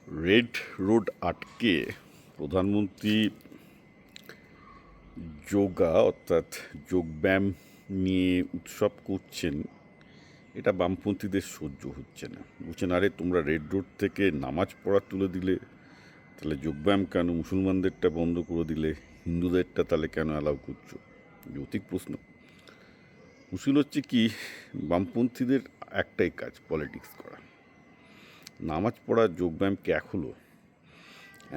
Red road আটকে প্রধানমন্ত্রী যোগা অর্থাৎ যোগব্যায়াম নিয়ে উৎসব করছেন, এটা বামপন্থীদের সহ্য হচ্ছে না। বলছেন, আরে তোমরা রেড রোড থেকে নামাজ পড়া তুলে দিলে, তাহলে যোগব্যায়াম কেন? মুসলমানদেরটা বন্ধ করে দিলে, হিন্দুদেরটা তাহলে কেন অ্যালাউ করছো? যৌতিক প্রশ্ন। মুশকিল হচ্ছে কি, বামপন্থীদের একটাই কাজ, পলিটিক্স করা। নামাজ পড়া যোগব্যায়ামকে এক হলো।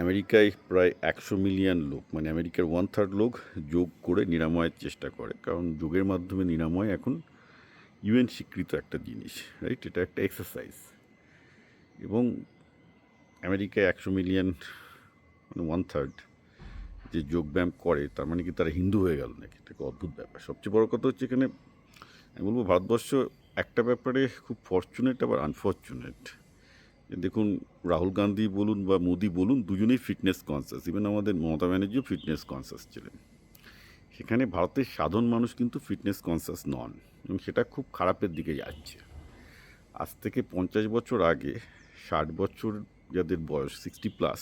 আমেরিকায় প্রায় 100 মিলিয়ন লোক, মানে আমেরিকার 1/3 লোক যোগ করে নিরাময়ের চেষ্টা করে, কারণ যোগের মাধ্যমে নিরাময় এখন ইউএন স্বীকৃত একটা জিনিস, রাইট? এটা একটা এক্সারসাইজ। এবং আমেরিকায় 100 মিলিয়ন, মানে 1/3 যে যোগব্যায়াম করে, তার মানে কি তারা হিন্দু হয়ে গেল নাকি? এটা অদ্ভুত ব্যাপার। সবচেয়ে বড় কথা হচ্ছে, এখানে আমি বলবো ভারতবর্ষ একটা ব্যাপারে খুব ফর্চুনেট আবার আনফর্চুনেট। দেখুন, রাহুল গান্ধী বলুন বা মোদি বলুন, দুজনেই ফিটনেস কনসাস। ইভেন আমাদের মমতা ব্যানার্জিও ফিটনেস কনসাস ছিলেন। সেখানে ভারতের সাধারণ মানুষ কিন্তু ফিটনেস কনসাস নন, এবং সেটা খুব খারাপের দিকে যাচ্ছে। আজ থেকে 50 বছর আগে 60 বছর যাদের বয়স 60+,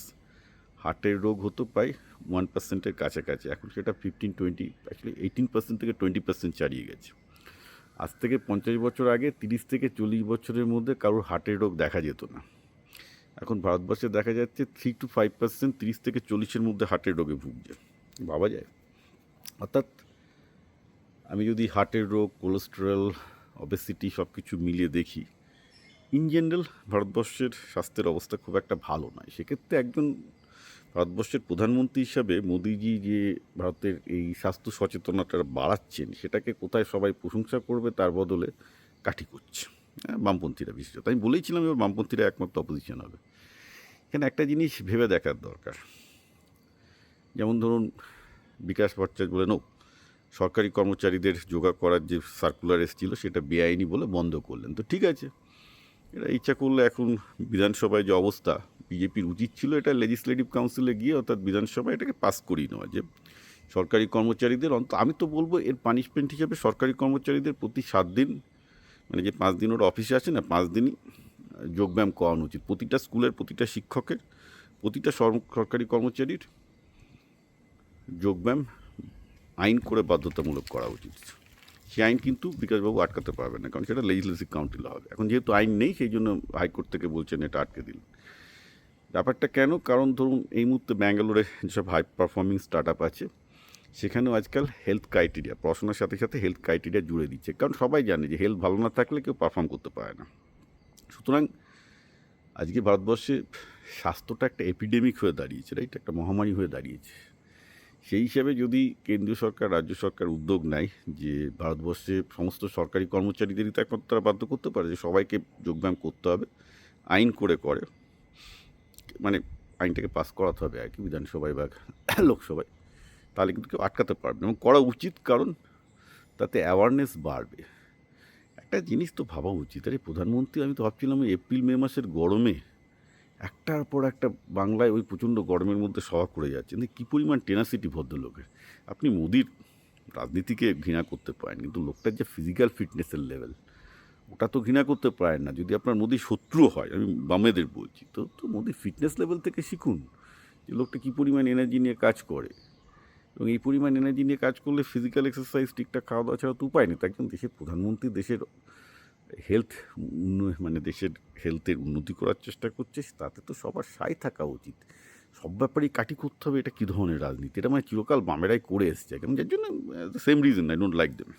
হার্টের রোগ হতো প্রায় 1%-এর কাছাকাছি। এখন সেটা 15-20, অ্যাকচুয়ালি 18% থেকে 20% ছাড়িয়ে গেছে। আজ থেকে 50 বছর আগে 30 থেকে 40 বছরের মধ্যে কারোর হার্টের রোগ দেখা যেত না। এখন ভারতবর্ষে দেখা যাচ্ছে 3-5% 30 থেকে 40-এর মধ্যে হার্টের রোগে ভুগছে। ভাবা যায়? অর্থাৎ আমি যদি হার্টের রোগ, কোলেস্টেরল, অবেসিটি সব কিছু মিলিয়ে দেখি, ইন জেনারেল ভারতবর্ষের স্বাস্থ্যের অবস্থা খুব একটা ভালো নয়। সেক্ষেত্রে একজন ভারতবর্ষের প্রধানমন্ত্রী হিসাবে মোদিজি যে ভারতের এই স্বাস্থ্য সচেতনতা বাড়াচ্ছেন, সেটাকে কোথায় সবাই প্রশংসা করবে, তার বদলে কাঠি করছে বামপন্থীরা বিশেষত। আমি বলেইছিলাম এবার বামপন্থীরা একমাত্র অপোজিশন হবে। এখানে একটা জিনিস ভেবে দেখার দরকার। যেমন ধরুন, বিকাশ ভট্টাচার্য বলেন, সরকারি কর্মচারীদের যোগা করার যে সার্কুলার এসেছিল সেটা বেআইনি বলে বন্ধ করলেন। তো ঠিক আছে, এরা ইচ্ছা করলে এখন বিধানসভায় যে অবস্থা, বিজেপির উচিত ছিল এটা লেজিসলেটিভ কাউন্সিলে গিয়ে, অর্থাৎ বিধানসভায় এটাকে পাস করিয়ে নেওয়া, যে সরকারি কর্মচারীদের আমি তো বলবো এর পানিশমেন্ট হিসাবে সরকারি কর্মচারীদের প্রতি 7 দিন, মানে যে 5 দিন ওরা অফিসে আছে না, 5 দিনই যোগব্যায়াম করানো উচিত। প্রতিটা স্কুলের, প্রতিটা শিক্ষকের, প্রতিটা সরকারি কর্মচারীর যোগব্যায়াম আইন করে বাধ্যতামূলক করা উচিত। সেই আইন কিন্তু বিকাশবাবু আটকাতে পারবেন না, কারণ সেটা লেজিসলেটিভ কাউন্সিলে হবে। এখন যেহেতু আইন নেই, সেই জন্য হাইকোর্ট থেকে বলছেন এটা আটকে দিল। ব্যাপারটা কেন? কারণ ধরুন এই মুহূর্তে ব্যাঙ্গালোরে যেসব হাই পারফর্মিং স্টার্ট আপ আছে, সেখানেও আজকাল হেলথ ক্রাইটেরিয়া, পড়াশোনার সাথে সাথে হেলথ ক্রাইটেরিয়া জুড়ে দিচ্ছে, কারণ সবাই জানে যে হেলথ ভালো না থাকলে কেউ পারফর্ম করতে পারে না। সুতরাং আজকে ভারতবর্ষে স্বাস্থ্যটা একটা এপিডেমিক হয়ে দাঁড়িয়েছে, রাইট? একটা মহামারী হয়ে দাঁড়িয়েছে। সেই হিসাবে যদি কেন্দ্রীয় সরকার, রাজ্য সরকার উদ্যোগ নেয় যে ভারতবর্ষে সমস্ত সরকারি কর্মচারীদেরই তো একমাত্র তারা বাধ্য করতে পারে যে সবাইকে যোগব্যায়াম করতে হবে, আইন করে, মানে আইনটাকে পাস করাতে হবে আর কি, বিধানসভায় বা লোকসভায়, তাহলে কিন্তু কেউ আটকাতে পারবে না, এবং করা উচিত, কারণ তাতে অ্যাওয়ারনেস বাড়বে। একটা জিনিস তো ভাবা উচিত, আরে প্রধানমন্ত্রী, আমি তো ভাবছিলাম এপ্রিল-মে মাসের গরমে একটার পর একটা বাংলায় ওই প্রচণ্ড গরমের মধ্যে সভা করে যাচ্ছেন, কী পরিমাণ টেনাসিটি ভদ্রলোকের। আপনি মোদির রাজনীতিকে ঘৃণা করতে পারেন, কিন্তু লোকটার যে ফিজিক্যাল ফিটনেসের লেভেল, ওটা তো ঘৃণা করতে পারেন না। যদি আপনার মোদির শত্রুও হয়, আমি বামেদের বলছি, তো তো মোদির ফিটনেস লেভেল থেকে শিখুন যে লোকটা কী পরিমাণ এনার্জি নিয়ে কাজ করে। এবং এই পরিমাণ এনার্জি নিয়ে কাজ করলে ফিজিক্যাল এক্সারসাইজ, ঠিকঠাক খাওয়া দাওয়া ছাড়া তো উপায় নেই। তো একজন দেশের প্রধানমন্ত্রী দেশের হেলথ, মানে দেশের হেলথের উন্নতি করার চেষ্টা করছে, তাতে তো সবার সায় থাকা উচিত। সব ব্যাপারেই কাটি করতে হবে, এটা কী ধরনের রাজনীতি? এটা মানে চিরকাল বামেরাই করে এসছে, কারণ যার জন্য same reason I don't like them.